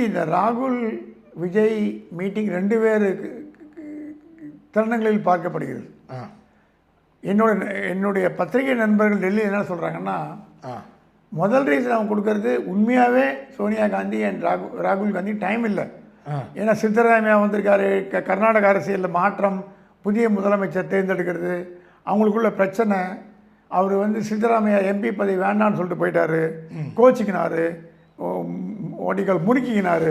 இந்த ராகுல் விஜய் மீட்டிங் 2 வேறு தருணங்களில் பார்க்கப்படுகிறது. என்னுடைய பத்திரிகை நண்பர்கள் டெல்லியில் என்ன சொல்கிறாங்கன்னா, முதல் ரீசன் அவங்க கொடுக்கறது உண்மையாகவே சோனியா காந்தி அண்ட் ராகுல் காந்தி டைம் இல்லை. ஏன்னா சித்தராமையா வந்திருக்காரு, கர்நாடக அரசியலில் மாற்றம், புதிய முதலமைச்சர் தேர்ந்தெடுக்கிறது, அவங்களுக்குள்ள பிரச்சனை. அவர் வந்து சித்தராமையா எம்பி பதவி வேண்டான்னு சொல்லிட்டு போயிட்டாரு, கோச்சிக்கினாரு, ஓடிக்கால் முறுக்கிக்கினாரு.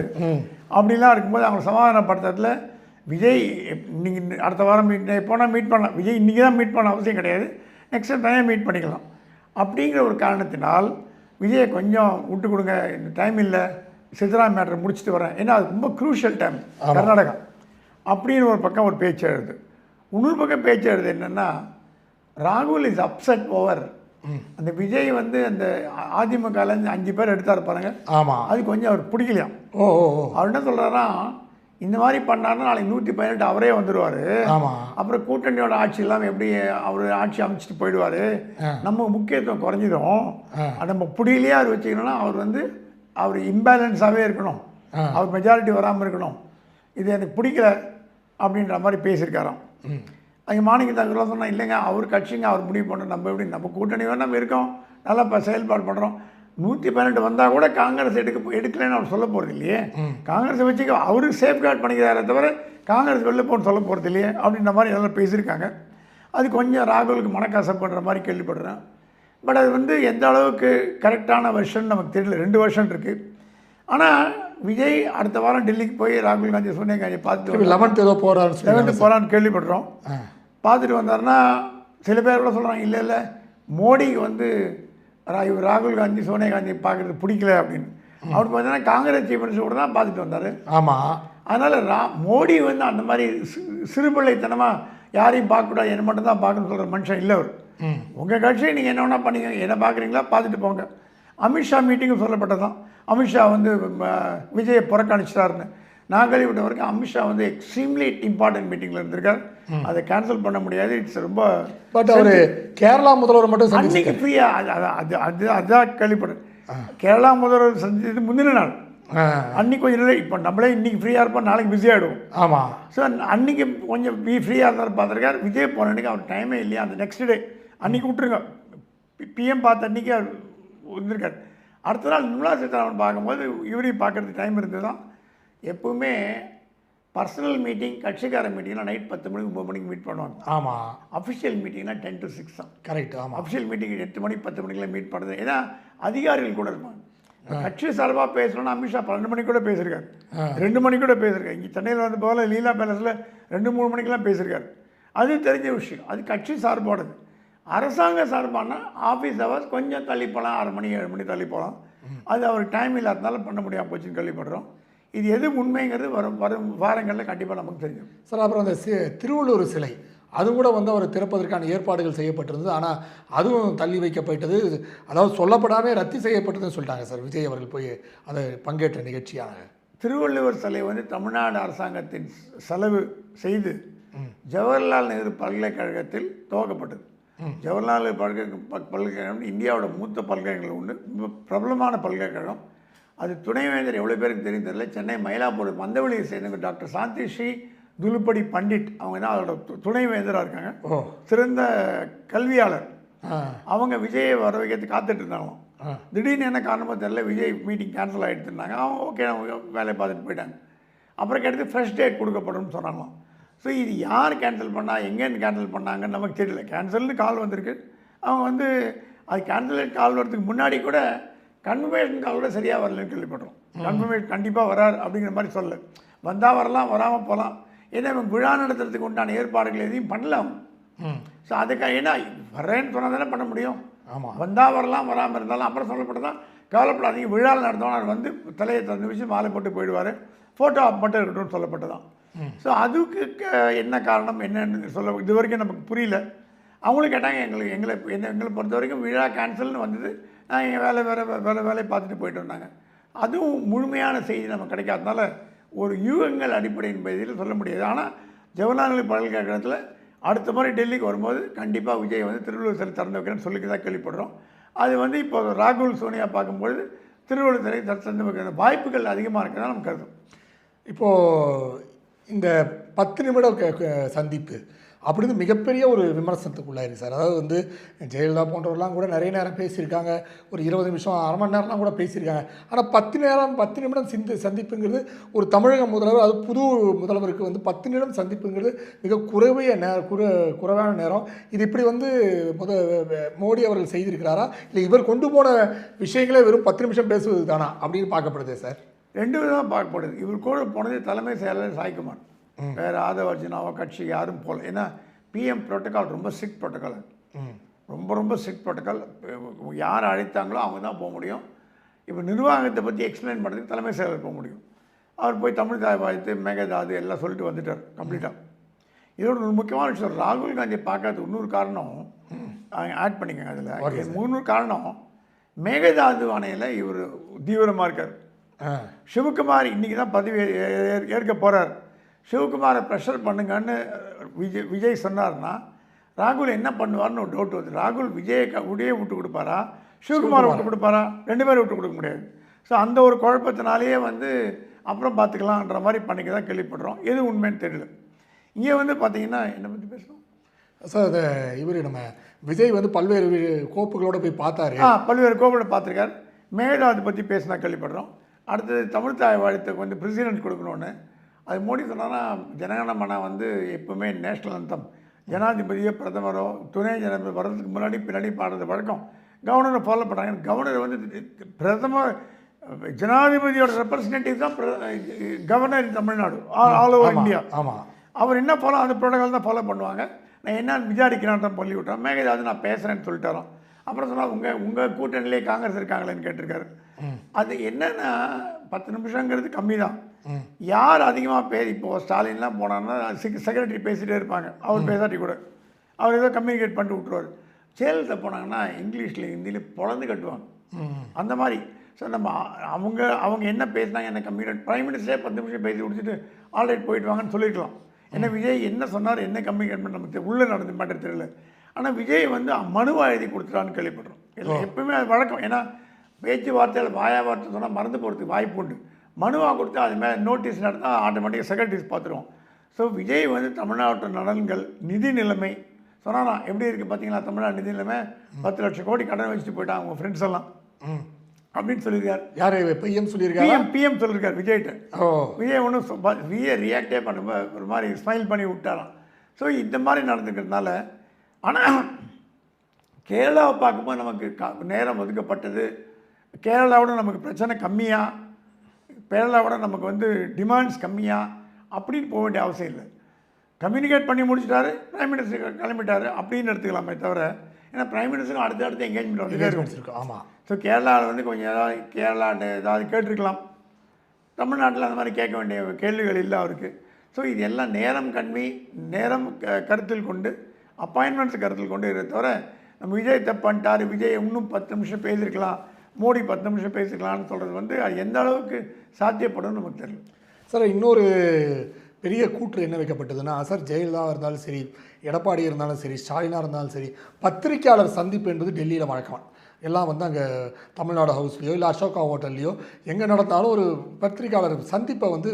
அப்படிலாம் இருக்கும்போது அவங்க சமாதானப்படுத்துறதுல விஜய் நீங்கள் அடுத்த வாரம் போனால் மீட் பண்ணலாம், விஜய் இன்றைக்கி தான் மீட் பண்ண அவசியம் கிடையாது, நெக்ஸ்ட் டைம் மீட் பண்ணிக்கலாம் அப்படிங்கிற ஒரு காரணத்தினால் விஜயை கொஞ்சம் விட்டு கொடுங்க, இந்த டைம் இல்லை, சித்தராமையா மேட்டரை முடிச்சுட்டு வரேன், ஏன்னா அது ரொம்ப க்ரூஷியல் டைம் கர்நாடகா அப்படின்னு ஒரு பக்கம் ஒரு பேச்சு எழுது. இன்னொரு பக்கம் பேச்சு எழுது என்னென்னா, ராகுல் இஸ் அப்செட் ஓவர் அந்த விஜய் வந்து அந்த அதிமுகலேருந்து 5 பேர் எடுத்தார் பாருங்க. ஆமாம், அது கொஞ்சம் அவர் பிடிக்கலையாம். அவர் என்ன சொல்கிறாரா, இந்த மாதிரி பண்ணாருன்னா நாளைக்கு 118 அவரே வந்துடுவார், அப்புறம் கூட்டணியோட ஆட்சி இல்லாமல் எப்படி அவர் ஆட்சி அமைச்சிட்டு போயிடுவார், நம்ம முக்கியத்துவம் குறைஞ்சிடும், நம்ம பிடியிலேயே அவர் வச்சுக்கணும்னா அவர் இம்பேலன்ஸாகவே இருக்கணும், அவர் மெஜாரிட்டி வராமல் இருக்கணும், இது எனக்கு பிடிக்கல அப்படின்ற மாதிரி பேசியிருக்காராம். அங்கே மாணிக்க தங்கலாம் சொன்னால், இல்லைங்க அவர் கட்சிங்க, அவர் முடிவு பண்ணுறோம், நம்ம எப்படி நம்ம கூட்டணி வேணும், நம்ம இருக்கோம், நல்லா இப்போ செயல்பாடு பண்ணுறோம், 118 வந்தால் கூட காங்கிரஸ் எடுக்கலைன்னு அவர் சொல்ல போகிறது இல்லையே, காங்கிரஸை வச்சுக்க அவரு சேஃப்கார்ட் பண்ணிக்கிறாரே தவிர காங்கிரஸ் வெளில போன்னு சொல்ல போகிறது இல்லையே அப்படின்ற மாதிரி எல்லாம் பேசியிருக்காங்க. அது கொஞ்சம் ராகுலுக்கு மனக்கசப்படுற மாதிரி கேள்விப்படுறேன். பட் அது எந்த அளவுக்கு கரெக்டான வெர்ஷன் நமக்கு தெரியல. 2 வெர்ஷன் இருக்குது. ஆனால் விஜய் அடுத்த வாரம் டெல்லிக்கு போய் ராகுல் காந்தி சோனியா காந்தி பார்த்துட்டு 11th போகிறான்னு கேள்விப்படுறோம். பார்த்துட்டு வந்தாருன்னா சில பேர் கூட சொல்கிறாங்க, இல்லை மோடிக்கு ராகுல் காந்தி சோனியா காந்தி பார்க்குறது பிடிக்கல அப்படின்னு. அவர் பார்த்தீங்கன்னா காங்கிரஸ் சீஃப் மினிஸ்டர் கூட தான் பார்த்துட்டு வந்தார். ஆமாம், அதனால் மோடி அந்த மாதிரி சிறுபிள்ளைத்தனமாக யாரையும் பார்க்கக்கூடாது, என்ன மட்டும் தான் பார்க்கணும்னு சொல்கிற மனுஷன் இல்லை அவர். உங்கள் கட்சியை நீங்கள் என்ன வேணா பண்ணிங்க, என்ன பார்க்குறீங்களா பார்த்துட்டு போங்க. அமித்ஷா மீட்டிங்கும் சொல்லப்பட்டதான், அமித்ஷா விஜயை புறக்கணிச்சிட்டாருன்னு. நான் கேள்விப்பட்ட வரைக்கும் அமித்ஷா எக்ஸ்ட்ரீம்லி இம்பார்ட்டன்ட் மீட்டிங்கில் இருந்திருக்கார், அதை கேன்சல் பண்ண முடியாது. இட்ஸ் ரொம்ப பட் அவர் கேரளா முதல்வர் மட்டும் அன்றைக்கி ஃப்ரீயாக அதுதான் கேள்விப்பட்டேன். கேரளா முதல்வர் சந்தித்தது முந்தின நாள், அன்றைக்கி கொஞ்சம் இல்லை. இப்போ நம்மளே இன்றைக்கி ஃப்ரீயாக இருப்போம், நாளைக்கு பிஸி ஆகிடுவோம். ஆமாம், ஸோ அன்றைக்கி கொஞ்சம் ஃப்ரீயாக இருந்தாலும் பார்த்துருக்காரு. விஜய் போன அன்றைக்கி அவர் டைமே இல்லையா, அந்த நெக்ஸ்ட் டே அன்றைக்கி விட்டுருங்க, பிஎம் பார்த்த அன்றைக்கி அவர் வந்திருக்காரு. அடுத்த நாள் நிர்மலா சீதாராமன் பார்க்கும்போது இவரையும் பார்க்குறதுக்கு டைம் இருந்தது தான். எப்பவுமே பர்சனல் மீட்டிங், கட்சிக்கார மீட்டிங்லாம் நைட் 10 மணிக்கு 9 மணிக்கு மீட் பண்ணுவாங்க. ஆமாம், அஃபிஷியல் மீட்டிங்னா 10 to 6 தான். கரெக்ட். ஆமாம், அஃபிஷியல் மீட்டிங் 8 மணி 10 மணிக்கெலாம் மீட் பண்ணுறது. ஏன்னா அதிகாரிகள் கூட இருப்பாங்க. கட்சி சார்பாக பேசணும்னா அமித்ஷா 12 மணிக்கு கூட பேசியிருக்காரு, 2 மணிக்கு கூட பேசியிருக்காரு. இங்கே சென்னையில் போல லீலா பேலஸில் 2-3 மணிக்கெலாம் பேசியிருக்காரு. அது தெரிஞ்ச விஷயம், அது கட்சி சார்பானது. அரசாங்க சார்பானா ஆஃபீஸ் ஹவர்ஸ் கொஞ்சம் தள்ளி போகலாம், 6 மணி 7 மணி தள்ளி போகலாம். அது அவருக்கு டைம் இல்லாதனால பண்ண முடியாமல் போச்சுன்னு கேள்விப்படுறோம். இது எது உண்மைங்கிறது வரும் வாரங்களில் கண்டிப்பாக நமக்கு தெரியும் சார். அப்புறம் அந்த திருவள்ளுவர் சிலை அது கூட அவர் திறப்பதற்கான ஏற்பாடுகள் செய்யப்பட்டிருந்தது, ஆனால் அதுவும் தள்ளி வைக்கப்பட்டது, அதாவது சொல்லப்படாமல் ரத்து செய்யப்பட்டதுன்னு சொல்லிட்டாங்க சார் விஜய் அவர்கள் போய் அதை பங்கேற்ற நிகழ்ச்சியாக. திருவள்ளுவர் சிலை தமிழ்நாடு அரசாங்கத்தின் செலவு செய்து ஜவஹர்லால் நேரு பல்கலைக்கழகத்தில் துவக்கப்பட்டது. ஜவஹர்லால் பல்கலைக்கழகம் இந்தியாவோட மூத்த பல்கலைக்கழகம் உண்டு, பிரபலமான பல்கலைக்கழகம். அது துணைவேந்தர் எவ்வளோ பேருக்கு தெரியும் தெரியல, சென்னை மயிலாப்பூர் மந்தவெளியை சேர்ந்த டாக்டர் சாந்தி ஸ்ரீ துலுப்படி பண்டிட் அவங்க தான் அதோட துணைவேந்தராக இருக்காங்க, சிறந்த கல்வியாளர். அவங்க விஜயை வர வைக்கிறதுக்கு காத்துட்டு இருந்தாங்களாம். திடீர்னு என்ன காரணமோ தெரியல, விஜய் மீட்டிங் கேன்சல் ஆகிடுதுனாங்க. அவங்க ஓகே அவங்க வேலையை பார்த்துட்டு போயிட்டாங்க. அப்புறம் கிடைத்து ஃப்ரெஷ் டேட் கொடுக்கப்படும் சொன்னாங்களாம். ஸோ இது யார் கேன்சல் பண்ணால், எங்கேருந்து கேன்சல் பண்ணாங்கன்னு நமக்கு தெரியல. கேன்சல்னு கால் வந்திருக்கு. அவங்க அது கேன்சல் கால் வரதுக்கு முன்னாடி கூட கன்ஃபர்மேஷன் கால் கூட சரியாக வரலன்னு கேள்விப்படுறோம். கன்ஃபர்மேஷன் கண்டிப்பாக வராது அப்படிங்கிற மாதிரி சொல்ல, வந்தால் வரலாம், வராமல் போகலாம். ஏன்னா இவங்க விழா நடத்துறதுக்கு உண்டான ஏற்பாடுகள் எதையும் பண்ணலாம். ஸோ அதுக்காக ஏன்னா வரேன்னு சொன்னால் தானே பண்ண முடியும். ஆமாம், வந்தால் வரலாம், வராமல் இருந்தாலும் அப்புறம் சொல்லப்பட்டதான் கவலைப்படாதீங்க, விழா நடத்தவங்க தலையை திறந்து வச்சு மாலை போட்டு போயிடுவார், ஃபோட்டோ மட்டும் இருக்கட்டும்னு சொல்லப்பட்டதான். ஸோ அதுக்கு என்ன காரணம் என்னன்னு சொல்ல இது வரைக்கும் நமக்கு புரியல. அவங்களும் கேட்டாங்க, எங்களை பொறுத்த வரைக்கும் விழா கேன்சல்னு வந்தது, நாங்கள் வேலையை பார்த்துட்டு போயிட்டு வந்தாங்க. அதுவும் முழுமையான செய்தி நமக்கு கிடைக்காதனால ஒரு யூகங்கள் அடிப்படையின் பதில் சொல்ல முடியாது. ஆனால் ஜவஹர்லால் நேரு பல்கலைக்கழகத்தில் அடுத்த முறை டெல்லிக்கு வரும்போது கண்டிப்பாக விஜய் திருவள்ளுவர் சிலை திறந்து வைக்கிறேன்னு சொல்லி தான் கேள்விப்படுறோம். அது இப்போ ராகுல் சோனியா பார்க்கும்பொழுது திருவள்ளுவர் சிலை தற்சந்த வாய்ப்புகள் அதிகமாக இருக்கிறதா நம்ம கருதும். இப்போது இந்த 10 நிமிட சந்திப்பு அப்படின்னு மிகப்பெரிய ஒரு விமர்சனத்துக்குள்ளாயிருக்கு சார். அதாவது வந்து ஜெயலலிதா போன்றவர்கள்லாம் கூட நிறைய நேரம் பேசியிருக்காங்க, ஒரு 20 நிமிஷம் அரை மணி நேரம்லாம் கூட பேசியிருக்காங்க. ஆனால் 10 நிமிடம் சந்திப்புங்கிறது ஒரு தமிழக முதல்வர், அது புது முதல்வருக்கு வந்து 10 நிமிடம் சந்திப்புங்கிறது மிக குறைவான நேரம். இது இப்படி வந்து மோடி அவர்கள் செய்திருக்கிறாரா, இல்லை இவர் கொண்டு போன விஷயங்களே வெறும் 10 நிமிஷம் பேசுவது தானா அப்படின்னு பார்க்கப்படுது சார். 2 விதமாக பார்க்கப்படுது. இவர் கூட போனது தலைமை செயலாளர் சாய்குமார், வேறு ஆதவ அர்ஜுனாவோ கட்சி யாரும் போகல. ஏன்னா பிஎம் ப்ரோட்டோக்கால் ரொம்ப ஸ்ட்ரிக்ட் ப்ரோட்டோக்கால், ரொம்ப ஸ்ட்ரிக்ட் ப்ரோட்டோக்கால். யார் அழைத்தாங்களோ அவங்க தான் போக முடியும். இப்போ நிர்வாகத்தை பற்றி எக்ஸ்பிளைன் பண்ணுறதுக்கு தலைமை செயலர் போக முடியும். அவர் போய் தமிழ் தாய் வாழ்த்து மேகதாது எல்லாம் சொல்லிட்டு வந்துட்டார் கம்ப்ளீட்டாக. இதோட ஒரு முக்கியமான விஷயம், ராகுல் காந்தியை பார்க்கறதுக்கு இன்னொரு காரணம் ஆட் பண்ணிக்கோங்க. அதில் 3 காரணம். மேகதாது அணையில் இவர் தீவிரமாக இருக்கார். சிவகுமார் இன்றைக்கி தான் பதவி ஏற்க போகிறார். சிவகுமாரை ப்ரெஷர் பண்ணுங்கன்னு விஜய் சொன்னார்னா ராகுல் என்ன பண்ணுவார்னு ஒரு டவுட் வருது. ராகுல் விஜயை விட்டு கொடுப்பாரா, சிவகுமாரை விட்டு கொடுப்பாரா? 2 பேரும் விட்டு கொடுக்க முடியாது. ஸோ அந்த ஒரு குழப்பத்தினாலேயே வந்து அப்புறம் பார்த்துக்கலான்ற மாதிரி பண்ணிக்க தான் கேள்விப்படுறோம். எது உண்மைன்னு தெரியல. இங்கே வந்து பார்த்தீங்கன்னா என்னை பற்றி பேசுகிறோம் சார். அதை இவர் நம்ம விஜய் வந்து பல்வேறு கோப்புகளோடு போய் பார்த்தாரு. பல்வேறு கோப்புகளை பார்த்துருக்கார். மேகதாது பற்றி பேசினா கேள்விப்படுறோம். அடுத்தது தமிழ் தாய் வாழ்த்துக்கு வந்து பிரசிடென்ட் கொடுக்கணுன்னு அது மோடி சொன்னான்னா, ஜனகணமன வந்து எப்பவுமே நேஷ்னல் அந்தம், ஜனாதிபதியோ பிரதமரோ துணை ஜனாதிபதி வர்றதுக்கு முன்னாடி பின்னாடி பாடுறது வழக்கம். கவர்னரை ஃபாலோ பண்ணுறாங்க. கவர்னர் வந்து பிரதமர் ஜனாதிபதியோட ரெப்ரஸன்டேட்டிவ் தான் கவர்னர் இன் தமிழ்நாடு, ஆல் ஓவர் இந்தியா. ஆமாம், அவர் என்ன ஃபாலோ அந்த ப்ரோட்டோகால் தான் ஃபாலோ பண்ணுவாங்க. நான் என்னன்னு விசாரிக்கிறான் தான் சொல்லி விட்டேன். மேகதாது நான் பேசுகிறேன்னு சொல்லிட்டாரோம். அப்புறம் சொன்னால் உங்கள் கூட்டணியிலே காங்கிரஸ் இருக்காங்களேன்னு கேட்டிருக்காரு. அது என்னென்னா 10 நிமிஷங்கிறது கம்மி தான். யார் அதிகமாக இப்போது ஸ்டாலின்லாம் போனான்னா செக்ரட்டரி பேசிகிட்டே இருப்பாங்க, அவர் பேசாட்டி கூட அவர் ஏதோ கம்யூனிகேட் பண்ணிட்டு விட்டுருவார். ஜெயலலிதா போனாங்கன்னா இங்கிலீஷில் ஹிந்தியில் பொழந்து கட்டுவாங்க அந்த மாதிரி. ஸோ நம்ம அவங்க என்ன பேசினாங்க, என்ன கம்யூனிகேட், பிரைம் மினிஸ்டரே 10 நிமிஷம் பேசி முடிச்சுட்டு ஆல்ரைட் போயிட்டு வாங்கன்னு சொல்லியிருக்கலாம். ஏன்னா விஜய் என்ன சொன்னார், என்ன கம்யூனிகேட் பண்ண நமக்கு உள்ளே நடந்து மாட்டேன் தெரியல. ஆனால் விஜய் வந்து மனுவாக எழுதி கொடுத்துட்டான்னு கேள்விப்படுறோம். எப்பவுமே அது வழக்கம். ஏன்னா பேச்சுவார்த்தையில் வார்த்தை சொன்னால் மறந்து போகிறதுக்கு வாய்ப்பு உண்டு. மனுவாக கொடுத்து அது மேலே நோட்டீஸ் நடத்தா ஆட்டோமேட்டிக்காக செக்ரட்டரிஸ் பார்த்துருவோம். ஸோ விஜய் வந்து தமிழ்நாட்டு நலன்கள், நிதி நிலைமை சொன்னானா எப்படி இருக்குது பார்த்தீங்களா, தமிழ்நாடு நிதி நிலைமை 10 லட்சம் கோடி கடன் வச்சுட்டு போயிட்டாங்க அவங்க ஃப்ரெண்ட்ஸ் எல்லாம் அப்படின்னு சொல்லியிருக்கார். யார் பிஎம் சொல்லியிருக்காரு? பிஎம் சொல்லியிருக்கார் விஜய்கிட்ட. விஜய் ஒன்றும் ரியாக்டே பண்ண ஒரு மாதிரி ஸ்மைல் பண்ணி விட்டாராம். ஸோ இந்த மாதிரி நடந்துக்கிறதுனால. ஆனால் கேரளாவை பார்க்கும்போது நமக்கு நேரம் ஒதுக்கப்பட்டது. கேரளாவோட நமக்கு பிரச்சனை கம்மியாக, கேரளாவோட நமக்கு வந்து டிமாண்ட்ஸ் கம்மியாக அப்படின்னு போக வேண்டிய அவசியம் இல்லை. கம்யூனிகேட் பண்ணி முடிச்சிட்டாரு, பிரைம் மினிஸ்டர் கிளம்பிட்டாரு அப்படின்னு எடுத்துக்கலாமே தவிர. ஏன்னா பிரைம் மினிஸ்டருக்கு அடுத்தடுத்து எங்கேஜ்மெண்ட் வந்துட்டே இருக்கும். ஆமாம். ஸோ கேரளாவில் வந்து கொஞ்சம் கேரளாட்ட ஏதாவது கேட்டிருக்கலாம். தமிழ்நாட்டில் அந்த மாதிரி கேட்க வேண்டிய கேள்விகள் இல்லை அவருக்கு. ஸோ இது எல்லாம் நேரம் கருத்தில் கொண்டு, அப்பாயின்மெண்ட்ஸ் கருத்தில் கொண்டு இருக்கிறத தவிர நம்ம விஜய் தப்பு பண்ணிட்டார், விஜய் இன்னும் 10 நிமிஷம் பேசியிருக்கலாம், மோடி 10 நிமிஷம் பேசிக்கலாம்னு சொல்கிறது வந்து அது எந்த அளவுக்கு சாத்தியப்படும் நமக்கு தெரியல சார். இன்னொரு பெரிய கூற்று என்ன வைக்கப்பட்டதுன்னா, சார் ஜெயலலிதா இருந்தாலும் சரி, எடப்பாடி இருந்தாலும் சரி, ஸ்டாலினாக இருந்தாலும் சரி, பத்திரிக்கையாளர் சந்திப்பு என்பது டெல்லியில் வழக்கம். எல்லாம் வந்து அங்கே தமிழ்நாடு ஹவுஸ்லேயோ இல்லை அசோகா ஹோட்டல்லையோ எங்கே நடந்தாலும் ஒரு பத்திரிக்கையாளர் சந்திப்பை வந்து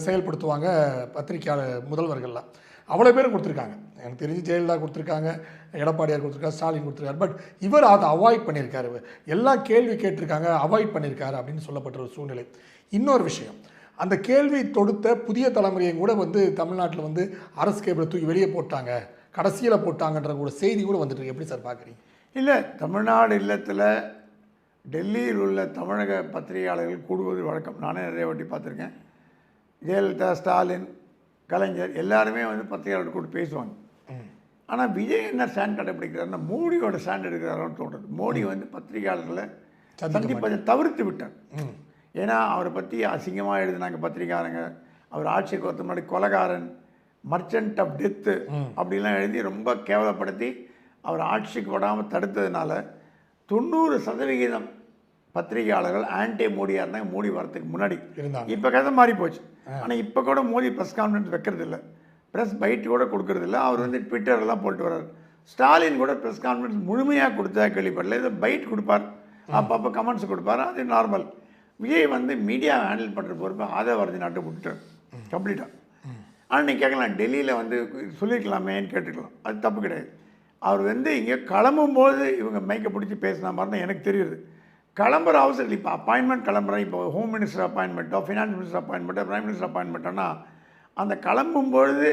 செயல்படுத்துவாங்க பத்திரிக்கையாளர் முதல்வர்கள்லாம். அவ்வளோ பேரும் கொடுத்துருக்காங்க. எனக்கு தெரிஞ்சு ஜெயலலிதா கொடுத்துருக்காங்க, எடப்பாடியார் கொடுத்துருக்காரு, ஸ்டாலின் கொடுத்துருக்காரு. பட் இவர் அதை அவாய்ட் பண்ணியிருக்காரு. எல்லாம் கேள்வி கேட்டிருக்காங்க, அவாய்ட் பண்ணியிருக்காரு அப்படின்னு சொல்லப்பட்ட ஒரு சூழ்நிலை. இன்னொரு விஷயம், அந்த கேள்வி தொடுத்த புதிய தலைமுறையும் கூட வந்து தமிழ்நாட்டில் வந்து அரசு கேபிளை தூக்கி வெளியே போட்டாங்க, கடைசியில் போட்டாங்கன்ற கூட செய்தி கூட வந்துட்டு எப்படி சார் பார்க்குறீங்க? இல்லை, தமிழ்நாடு இல்லத்தில் டெல்லியில் உள்ள தமிழக பத்திரிகையாளர்கள் கூடுவது வழக்கம். நானே நிறைய வாட்டி பார்த்துருக்கேன். ஜெயலலிதா, ஸ்டாலின், கலைஞர் எல்லாருமே வந்து பத்திரிகையாளர்கள் கூட பேசுவாங்க. ஆனால் விஜய் என்ன ஸ்டாண்ட் கடைப்பிடிக்கிறாருன்னா மோடியோட ஸ்டாண்ட் எடுக்கிறாரோன்னு தோன்றது. மோடி வந்து பத்திரிகையாளர்களை சந்திப்பதை தவிர்த்து விட்டார். ஏன்னா அவரை பற்றி அசிங்கமாக எழுதினாங்க பத்திரிகையாளங்க. அவர் ஆட்சிக்கு வரது முன்னாடி கொலைகாரன், மர்ச்சன்ட் ஆஃப் டெத்து அப்படிலாம் எழுதி ரொம்ப கேவலப்படுத்தி அவர் ஆட்சிக்கு விடாமல் தடுத்ததுனால 90% பத்திரிகையாளர்கள் ஆன்டி மோடியாக இருந்தாங்க மோடி வரத்துக்கு முன்னாடி. இப்போ கதை மாறி போச்சு. ஆனால் இப்போ கூட மோடி ப்ரெஸ் கான்ஃபரன்ஸ் வைக்கிறது இல்லை, ப்ரெஸ் பைட்டு கூட கொடுக்கறது இல்லை. அவர் வந்து ட்விட்டர்லாம் போட்டு வர்றார். ஸ்டாலின் கூட ப்ரெஸ் கான்ஃபரன்ஸ் முழுமையாக கொடுத்தா கேள்விப்படல, இதை பைட் கொடுப்பார். அப்பப்போ கமெண்ட்ஸ் கொடுப்பாரு, அது நார்மல். விஜய் வந்து மீடியா ஹேண்டில் பண்ணுற பொறுப்பு ஆதவர்தி நாட்டை விட்டுட்டார் கம்ப்ளீட்டாக. ஆனால் நீங்கள் கேட்கலாம், டெல்லியில் வந்து சொல்லியிருக்கலாமேன்னு கேட்டுக்கலாம், அது தப்பு கிடையாது. அவர் வந்து இங்கே கிளம்பும்போது இவங்க மைக்கை பிடிச்சி பேசின மாதிரி தான் எனக்கு தெரியுது. கிளம்புற அவசரம் இப்போ அப்பாயின்மெண்ட் கிளம்புறேன், இப்போ ஹோம் மினிஸ்டர் அப்பாயின்மெண்ட்டோ ஃபினான்ஸ் மினிஸ்டர் அப்பாயின்மெண்ட்டோ பிரைம் மினிஸ்டர் அப்பாயின்மெண்ட்டோன்னா அந்த கிளம்பும்பொழுது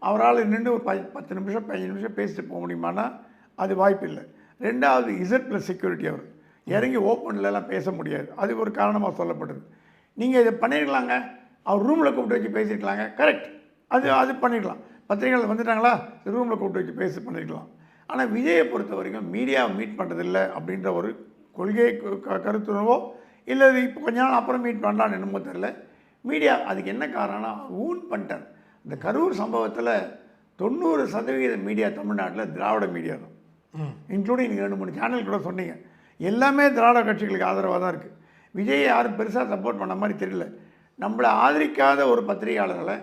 அவரால் நின்று ஒரு 10 நிமிஷம் 15 நிமிஷம் பேசிட்டு போக முடியுமானா அது வாய்ப்பு இல்லை. ரெண்டாவது Z+ செக்யூரிட்டி, அவர் இறங்கி ஓப்பன்லலாம் பேச முடியாது, அது ஒரு காரணமாக சொல்லப்படுது. நீங்கள் இதை பண்ணியிருக்கலாங்க, அவர் ரூமில் கூப்பிட்டு வச்சு பேசியிருக்கலாங்க, கரெக்ட், அது பண்ணிக்கலாம். பத்திரிகைகள் வந்துட்டாங்களா, ரூமில் கூப்பிட்டு வச்சு பண்ணியிருக்கலாம். ஆனால் விஜயை பொறுத்த வரைக்கும் மீடியாவை மீட் பண்ணுறதில்லை அப்படின்ற ஒரு கொள்கை கருத்துணவோ இல்லை இப்போ கொஞ்ச நாள் அப்புறம் மீட் பண்ணலான்னு என்னமோ தெரில. மீடியா அதுக்கு என்ன காரணம்னா ஊன் பண்ணிட்டார். இந்த கரூர் சம்பவத்தில் 90% மீடியா தமிழ்நாட்டில் திராவிட மீடியா தான், இன்க்ளூடிங் நீங்கள் 2-3 சேனல் கூட சொன்னீங்க, எல்லாமே திராவிட கட்சிகளுக்கு ஆதரவாக தான் இருக்குது. விஜயை யாரும் பெருசாக சப்போர்ட் பண்ண மாதிரி தெரியல. நம்மளை ஆதரிக்காத ஒரு பத்திரிகையாளர்களை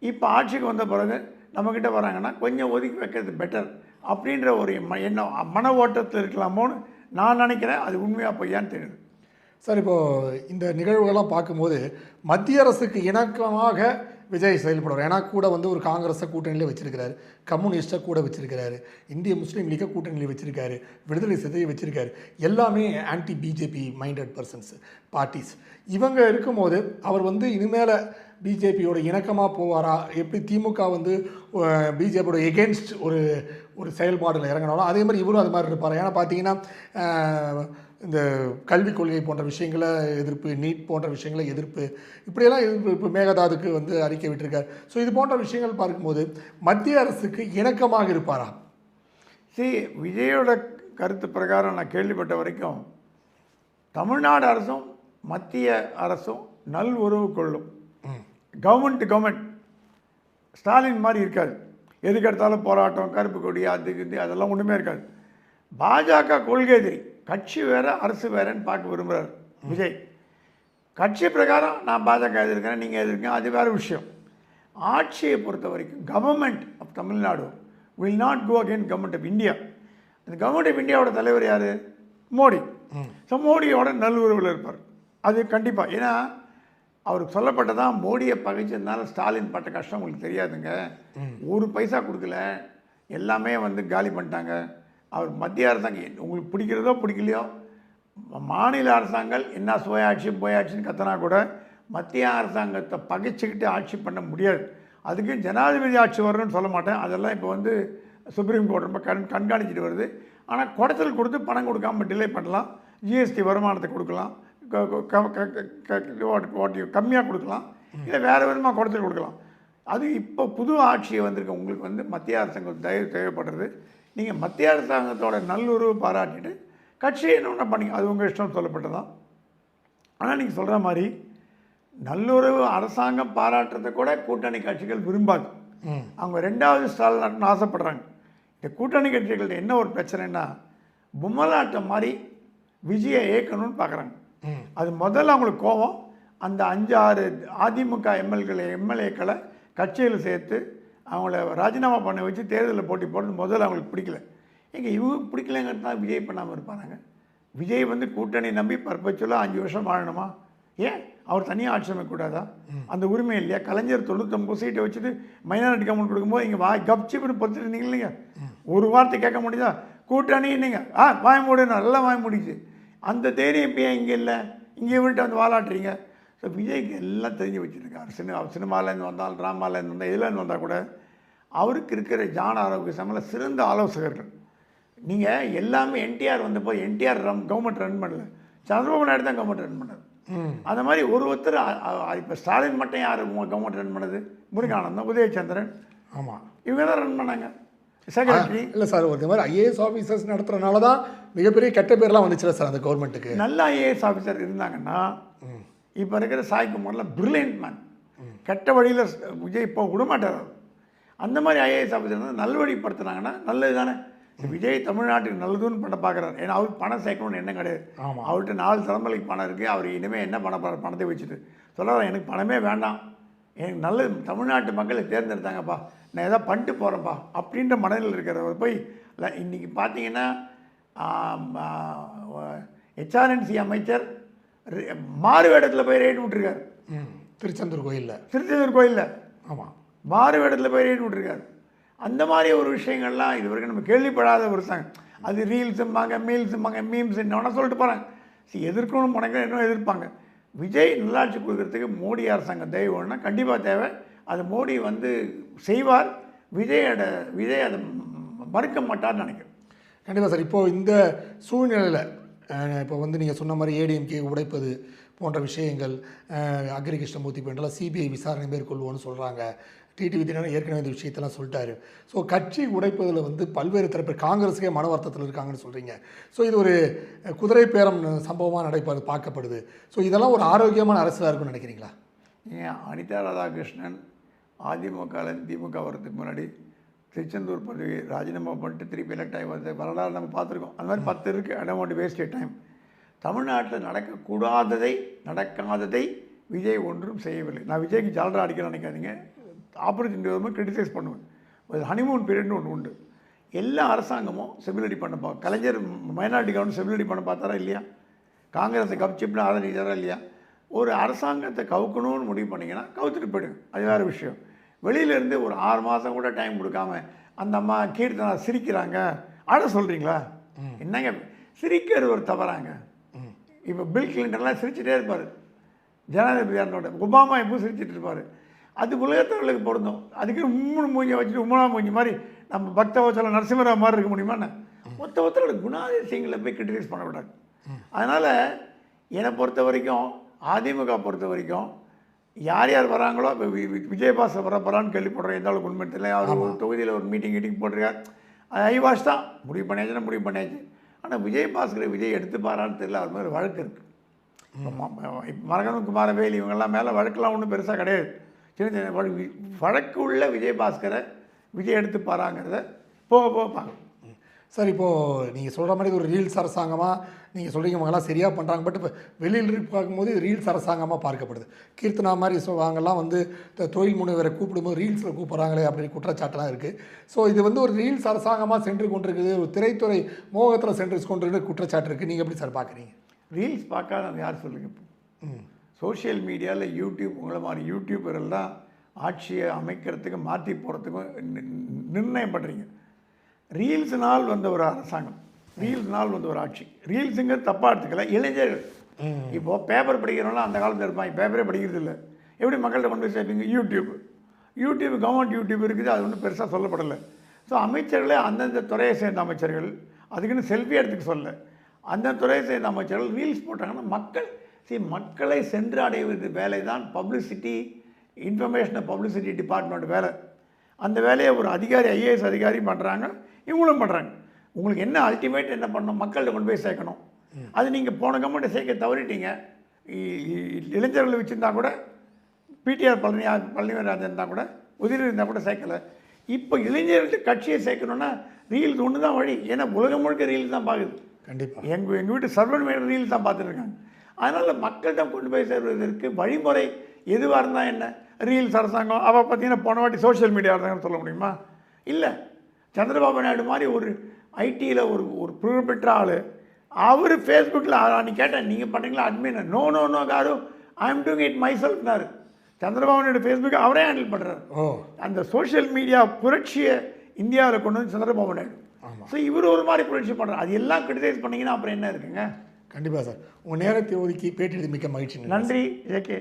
இப்போ ஆட்சிக்கு வந்த பிறகு நம்மக்கிட்ட வராங்கன்னா கொஞ்சம் ஒதுக்கி வைக்கிறது பெட்டர் அப்படின்ற ஒரு மன ஓட்டத்தில் இருக்கலாமோன்னு நான் நினைக்கிறேன். அது உண்மையாக பொய்யான்னு தெரியுது சார். இப்போது இந்த நிகழ்வுகள்லாம் பார்க்கும்போது மத்திய அரசுக்கு இணக்கமாக விஜய் செயல்படுவார். ஏன்னா கூட வந்து ஒரு காங்கிரஸை கூட்டணியில் வச்சிருக்கிறாரு, கம்யூனிஸ்ட்டை கூட வச்சிருக்கிறாரு, இந்திய முஸ்லீம் லீக்கை கூட்டணியில் வச்சிருக்காரு, விடுதலை சிதையை வச்சிருக்காரு, எல்லாமே anti BJP minded persons parties. இவங்க இருக்கும்போது அவர் வந்து இனிமேல் பிஜேபியோட இணக்கமாக போவாரா? எப்படி திமுக வந்து பிஜேபியோட எகென்ஸ்ட் ஒரு செயல்பாடில் இறங்கினாலும் அதே மாதிரி இவரும் அது மாதிரி இருப்பார். ஏன்னா பார்த்தீங்கன்னா இந்த கல்விக் கொள்கை போன்ற விஷயங்களை எதிர்ப்பு, நீட் போன்ற விஷயங்களை எதிர்ப்பு, இப்படியெல்லாம் எதிர்ப்பு. இப்போ மேகதாதுக்கு வந்து அறிக்கை விட்டிருக்கார். ஸோ இது போன்ற விஷயங்கள் பார்க்கும்போது மத்திய அரசுக்கு இணக்கமாக இருப்பாரா? விஜயோட கருத்து பிரகாரம் நான் கேள்விப்பட்ட வரைக்கும் தமிழ்நாடு அரசும் மத்திய அரசும் நல் உறவு கொள்ளும். கவர்மெண்ட் ஸ்டாலின் மாதிரி இருக்காது, எதுக்கு எடுத்தாலும் போராட்டம், கருப்பு கொடி, அதுக்கு அதெல்லாம் ஒன்றுமே இருக்காது. பாஜக கொள்கை எதிரி, கட்சி வேறு அரசு வேறுன்னு பார்க்க விரும்புகிறார் விஜய். கட்சி பிரகாரம் நான் பாஜக எதிர்க்கிறேன், நீங்கள் எதிர்க்கேன், அது வேறு விஷயம். ஆட்சியை பொறுத்த வரைக்கும் government of Tamil Nadu will not go again government of India. இந்த கவர்மெண்ட் ஆஃப் இந்தியாவோட தலைவர் யார்? மோடி. ஸோ மோடியோட நல்லுறவில் இருப்பார், அது கண்டிப்பாக. ஏன்னா அவருக்கு சொல்லப்பட்டதான், மோடியை பகைச்சதுனால ஸ்டாலின் பட்ட கஷ்டம் உங்களுக்கு தெரியாதுங்க, ஒரு பைசா கொடுக்கல, எல்லாமே வந்து காலி பண்ணிட்டாங்க. அவர் மத்திய அரசாங்கம் உங்களுக்கு பிடிக்கிறதோ பிடிக்கலையோ, மாநில அரசாங்கம் என்ன சுயாட்சி போயாட்சின்னு கத்தனா கூட மத்திய அரசாங்கத்தை பகைச்சிக்கிட்டு ஆட்சி பண்ண முடியாது. அதுக்கு ஜனாதிபதி ஆட்சி வரணும்னு சொல்ல மாட்டேன், அதெல்லாம் இப்போ வந்து சுப்ரீம் கோர்ட் ரொம்ப கண்காணிச்சிட்டு வருது. ஆனால் குடைச்சல் கொடுத்து பணம் கொடுக்காமல் டிலே பண்ணலாம், ஜிஎஸ்டி வருமானத்தை கொடுக்கலாம், கம்மியாக கொடுக்கலாம், இல்லை வேறு விதமாக குடைச்சல் கொடுக்கலாம். அது இப்போ புது ஆட்சியை வந்திருக்க உங்களுக்கு வந்து மத்திய அரசாங்கம் தயவு தேவைப்படுறது. நீங்கள் மத்திய அரசாங்கத்தோட நல்லுறவு பாராட்டிட்டு கட்சியை என்ன பண்ணிங்க, அது உங்கள் இஷ்டம் சொல்லப்பட்டதான். ஆனால் நீங்கள் சொல்கிற மாதிரி நல்லுறவு அரசாங்கம் பாராட்டுறதை கூட கூட்டணி கட்சிகள் விரும்பாது. அவங்க 2வது ஸ்டாலின் ஆசைப்படுறாங்க. இந்த கூட்டணி கட்சிகள் என்ன ஒரு பிரச்சனைன்னா, பொம்மலாட்டம் மாதிரி விஜயை ஏற்கணும்னு பார்க்குறாங்க. அது முதல்ல அவங்களுக்கு கோபம். அந்த 5-6 அதிமுக எம்எல்ஏக்களை கட்சியில் சேர்த்து அவங்கள ராஜினாமா பண்ண வச்சு தேர்தலில் போட்டி போடுறது முதல்ல அவங்களுக்கு பிடிக்கல. இவங்க பிடிக்கலங்கிறது தான் விஜய் பண்ணாமல் இருப்பாங்க. விஜய் வந்து கூட்டணி நம்பி பர்பச்சுவலாக 5 வருஷம் வாழணுமா? ஏன் அவர் தனியாக ஆட்சி அமைக்கக்கூடாதா? அந்த உரிமை இல்லையா? கலைஞர் 99 சீட்டை வச்சுட்டு மைனாரிட்டி கவர்மெண்ட் கொடுக்கும்போது இங்கே கப்சிப்புன்னு பொறுத்துட்டு இருந்தீங்க இல்லைங்க, ஒரு வார்த்தை கேட்க முடியுதா? கூட்டணி நீங்கள் வாய மூடணும், நல்லா வாய முடிச்சு. அந்த தைரியம் இப்போ இங்கே இல்லை, இங்கே விட்டு வந்து வாலாட்டுறீங்க. ஸோ விஜய்க்கு எல்லாம் தெரிஞ்சு வச்சுருக்காரு. சினிமாலேருந்து வந்தால், ட்ராமாலேருந்து வந்தால், இதுலேருந்து வந்தால் கூட அவருக்கு இருக்கிற ஜான ஆரோக்கிய சமையல் சிறந்த ஆலோசகர்கள். நீங்கள் எல்லாமே என்டிஆர் வந்தப்போ என்டிஆர் கவர்மெண்ட் ரன் பண்ணல, சந்திரபாபு நாயுடு தான் கவர்மெண்ட் ரன் பண்ணது. அந்த மாதிரி ஒருத்தர் இப்போ ஸ்டாலின் மட்டும் யார் கவர்மெண்ட் ரன் பண்ணது? முருகானந்தம், உதயச்சந்திரன், ஆமாம், இவங்க தான் ரன் பண்ணாங்க. செக்ரட்டரி இல்லை சார், ஒரு மாதிரி ஐஏஎஸ் ஆஃபீஸர்ஸ் நடத்துறதுனால தான் மிகப்பெரிய கெட்ட பேர்லாம் வந்துச்சுல சார் அந்த கவர்மெண்ட்டுக்கு. நல்ல ஐஏஎஸ் ஆஃபீஸர் இருந்தாங்கன்னா இப்போ இருக்கிற சாய்குமாரில் பிரில்லியன்ட் மேன், கெட்ட வழியில் விஜய் இப்போ விடமாட்டார். அந்த மாதிரி ஐஏஎஸ் ஆஃபீஸர் வந்து நல்வழிப்படுத்துனாங்கன்னா நல்லது தானே. விஜய் தமிழ்நாட்டுக்கு நல்லதுன்னு பண்ண பார்க்குறாரு. ஏன்னா அவருக்கு பணம் சேர்க்கணும்னு என்ன கிடையாது. அவர்கிட்ட 4 தலைமுறைக்கு பணம் இருக்குது. அவர் இனிமேல் என்ன பண்ண போகிறார்? பணத்தை வச்சுட்டு சொல்கிறார், எனக்கு பணமே வேண்டாம், எனக்கு நல்லது தமிழ்நாட்டு மக்களை தேர்ந்தெடுத்தாங்கப்பா, நான் எதாவது பண்ணிட்டு போகிறேன்ப்பா அப்படின்ற மனதில் இருக்கிறவர் போய் இன்றைக்கி பார்த்தீங்கன்னா HRNC அமைச்சர் மாறு வேடத்தில் போய் ரைடு விட்டுருக்காரு. திருச்செந்தூர் கோயிலில் ஆமாம், மாறு வேடத்தில் போய் ரைடு விட்டுருக்காரு. அந்த மாதிரி ஒரு விஷயங்கள்லாம் இது வரைக்கும் நம்ம கேள்விப்படாத ஒரு அது ரீல்ஸும்பாங்க, மீல்ஸும்பாங்க, மீம்ஸ் என்ன சொல்லிட்டு போகிறாங்க. எதிர்க்கணும் முனைக்க இன்னும் எதிர்ப்பாங்க. விஜய் நல்லாட்சி கொடுக்கறதுக்கு மோடி அரசாங்கம் தேவை வேணும்னா கண்டிப்பாக தேவை. அது மோடி செய்வார். விஜய் அதை மறுக்க மாட்டார்னு நினைக்கிறேன். கண்டிப்பாக சார். இப்போது இந்த சூழ்நிலையில் இப்போ நீங்கள் சொன்ன மாதிரி ஏடிஎம்கே உடைப்பது போன்ற விஷயங்கள், அக்ரி கிருஷ்ணமூர்த்தி போன்றலாம் சிபிஐ விசாரணை மேற்கொள்வோன்னு சொல்கிறாங்க. டிடிவி தினகரன் ஏற்கனவே இந்த விஷயத்தெல்லாம் சொல்லிட்டாரு. ஸோ கட்சி உடைப்பதில் பல்வேறு தரப்பு காங்கிரஸுக்கே மன வருத்தத்தில் இருக்காங்கன்னு சொல்கிறீங்க. ஸோ இது ஒரு குதிரை பேரம் சம்பவமாக பார்க்கப்படுது. ஸோ இதெல்லாம் ஒரு ஆரோக்கியமான அரசியலாக இருக்குன்னு நினைக்கிறீங்களா? ஏன் அனிதா ராதாகிருஷ்ணன் அதிமுகவில் திமுக வரதுக்கு முன்னாடி திருச்செந்தூர் பதவி ராஜினாமா பண்ணிட்டு திருப்பி எலெக்ட் ஆகி வந்து வரலாறு நம்ம பார்த்துருக்கோம். அந்த மாதிரி 10 இருக்குது. I don't want to waste time. தமிழ்நாட்டில் நடக்காததை விஜய் ஒன்றும் செய்யவில்லை. நான் விஜய்க்கு ஜாலரா அடிக்க நினைக்காதீங்க. ஆப்பர்ச்சுனிட்டி வரும்போது கிரிட்டிசைஸ் பண்ணுவேன். ஒரு ஹனிமூன் பீரியட்னு ஒன்று உண்டு. எல்லா அரசாங்கமும் செபிலிட்டி பண்ண கலைஞர் மைனாரிட்டி கவர்மெண்ட் செபிலிட்டி பண்ண பார்த்தாரா இல்லையா? காங்கிரஸை கப்சிப்னு ஆதரிச்சாரா இல்லையா? ஒரு அரசாங்கத்தை கவுக்கணும்னு முடிவு பண்ணிங்கன்னா கவுத்துட்டு போயிடுங்க, அது வேறு விஷயம். வெளியிலேருந்து ஒரு 6 மாதம் கூட டைம் கொடுக்காம அந்த அம்மா கீர்த்தனா சிரிக்கிறாங்க, அழ சொல்கிறீங்களா? என்னங்க சிரிக்கிறது ஒரு தவறாங்க? இப்போ பில் கிளின்டன்லாம் சிரிச்சுட்டே இருப்பார், ஜனாதிபதியாரோட. ஒபாமா எப்போ சிரிச்சிட்டு இருப்பார். அது உலகத்தவர்களுக்கு பொருந்தும். அதுக்கு 3 மூஞ்சி வச்சுட்டு 3ஆம் மூஞ்சி மாதிரி நம்ம பக்தவச்சல நரசிம்மராவ் மாதிரி இருக்க முடியுமா? ஒருத்தரோட குணாதிசயங்களை போய் கிரிட்டிசைஸ் பண்ணக்கூடாது. அதனால் என்னை பொறுத்த வரைக்கும், அதிமுக பொறுத்த வரைக்கும் யார் யார் வராங்களோ, இப்போ விஜயபாஸ்கர் வர போகிறான்னு கேள்விப்படுறேன். எந்த அளவுக்கு உண்மை தெரியல. அவர் ஒரு தொகுதியில் ஒரு மீட்டிங் போட்டிருக்கார். அது ஐவாஷ் தான் முடிவு பண்ணியாச்சு. ஆனால் விஜய் எடுத்துப்பாரான்னு தெரியல. அது மாதிரி வழக்கு இருக்குது. இப்போ மரகன் குமாரவேல் இவங்கெல்லாம் மேலே வழக்கெல்லாம் ஒன்றும் பெருசாக கிடையாது. சின்ன வழக்கு உள்ள விஜயபாஸ்கரை விஜய் எடுத்துப்பாராங்கிறத போக பார்க்கணும். சார், இப்போது நீங்கள் சொல்கிற மாதிரி இது ஒரு ரீல்ஸ் அரசாங்கமாக நீங்கள் சொல்கிறீங்க, அவங்கெல்லாம் சரியாக பண்ணுறாங்க. பட் இப்போ வெளியில் பார்க்கும்போது ரீல்ஸ் அரசாங்கமாக பார்க்கப்படுது. கீர்த்தனா மாதிரி அவங்கெல்லாம் தொழில் முனைவரை கூப்பிடும்போது ரீல்ஸில் கூப்பிட்றாங்களே அப்படின்னு குற்றச்சாட்டெல்லாம் இருக்குது. ஸோ இது ஒரு ரீல்ஸ் அரசாங்கமாக சென்று கொண்டிருக்குது, ஒரு திரைத்துறை மோகத்தில் சென்று கொண்டிருக்கிற குற்றச்சாட்டு இருக்குது. நீங்கள் எப்படி சார் பார்க்குறீங்க? ரீல்ஸ் பார்க்காத யார் சொல்லுங்க? இப்போ சோஷியல் மீடியாவில் யூடியூப், உங்களை மாதிரி யூடியூபர்கள் தான் ஆட்சியை அமைக்கிறதுக்கு மாற்றி போகிறதுக்கும் நிர்ணயம் பண்ணுறீங்க. ரீல்ஸினால் ஒரு அரசாங்கம், ரீல்ஸ்னால் ஒரு ஆட்சி. ரீல்ஸுங்கிறது தப்பாக எடுத்துக்கல. இளைஞர்கள் இப்போது பேப்பர் படிக்கிறவங்களாம் அந்த காலத்தில் இருப்பாங்க, பேப்பரே படிக்கிறது இல்லை. எப்படி மக்கள்கிட்ட கொண்டு போய் சேர்ப்பீங்க? யூடியூப் கவர்மெண்ட் யூடியூப் இருக்குது, அது ஒன்றும் பெருசாக சொல்லப்படலை. ஸோ அமைச்சர்களே அந்தந்த துறையை சேர்ந்த அமைச்சர்கள், அதுக்குன்னு செல்ஃபி எடுத்துக்க சொல்ல, அந்த துறையை சேர்ந்த அமைச்சர்கள் ரீல்ஸ் போட்டாங்கன்னா மக்களை சென்று அடைவது வேலை தான் பப்ளிசிட்டி, இன்ஃபர்மேஷன் பப்ளிசிட்டி டிபார்ட்மெண்ட் வேலை. அந்த வேலையை ஒரு அதிகாரி, ஐஏஎஸ் அதிகாரி பண்ணுறாங்க, இவங்களும் பண்ணுறாங்க. உங்களுக்கு என்ன அல்டிமேட் என்ன பண்ணணும்? மக்கள்கிட்ட கொண்டு போய் சேர்க்கணும். அது நீங்கள் போன கவர்மெண்ட்டை சேர்க்க தவறிட்டீங்க. இளைஞர்களை வச்சுருந்தா கூட, பிடிஆர் பழனிவேல் இருந்தால் கூட, உதவி இருந்தால் கூட சேர்க்கலை. இப்போ இளைஞர்களுக்கு கட்சியை சேர்க்கணுன்னா ரீல்ஸ் ஒன்று தான் வழி. ஏன்னா உலகம் முழுக்க ரீல்ஸ் தான் பார்க்குது. கண்டிப்பாக எங்கள் வீட்டு சர்வன் மேலே ரீல்ஸ் தான் பார்த்துருக்காங்க. அதனால் மக்கள்கிட்ட கொண்டு போய் சேர்வதற்கு வழிமுறை எதுவாக இருந்தால் என்ன? ரீல்ஸ் அரசாங்கம் அவள் பார்த்தீங்கன்னா போன வாட்டி சோஷியல் மீடியா அரசாங்கம் சொல்ல முடியுமா? இல்லை. சந்திரபாபு நாயுடு மாதிரி ஒரு ஐடியில் ஒரு புகழ் பெற்ற ஆள், அவர் ஃபேஸ்புக்கில் அன்றைக்கி கேட்டேன், நீங்கள் பண்ணுறீங்களா admin? No garu, I am doing it my செல்ஃப்னாரு. சந்திரபாபு நாயுடு ஃபேஸ்புக் அவரே ஹேண்டில் பண்ணுறாரு. அந்த சோஷியல் மீடியா புரட்சியை இந்தியாவில் கொண்டு வந்து சந்திரபாபு நாயுடு. ஸோ இவர் ஒரு மாதிரி புரட்சி பண்ணுறாரு. அது எல்லாம் கிரிட்டிசைஸ் பண்ணிங்கன்னா அப்புறம் என்ன இருக்குங்க? கண்டிப்பாக சார். உங்கள் நேரத்தை ஒதுக்கி பேட்டி மிக்க மகிழ்ச்சி. நன்றி ஜேகே.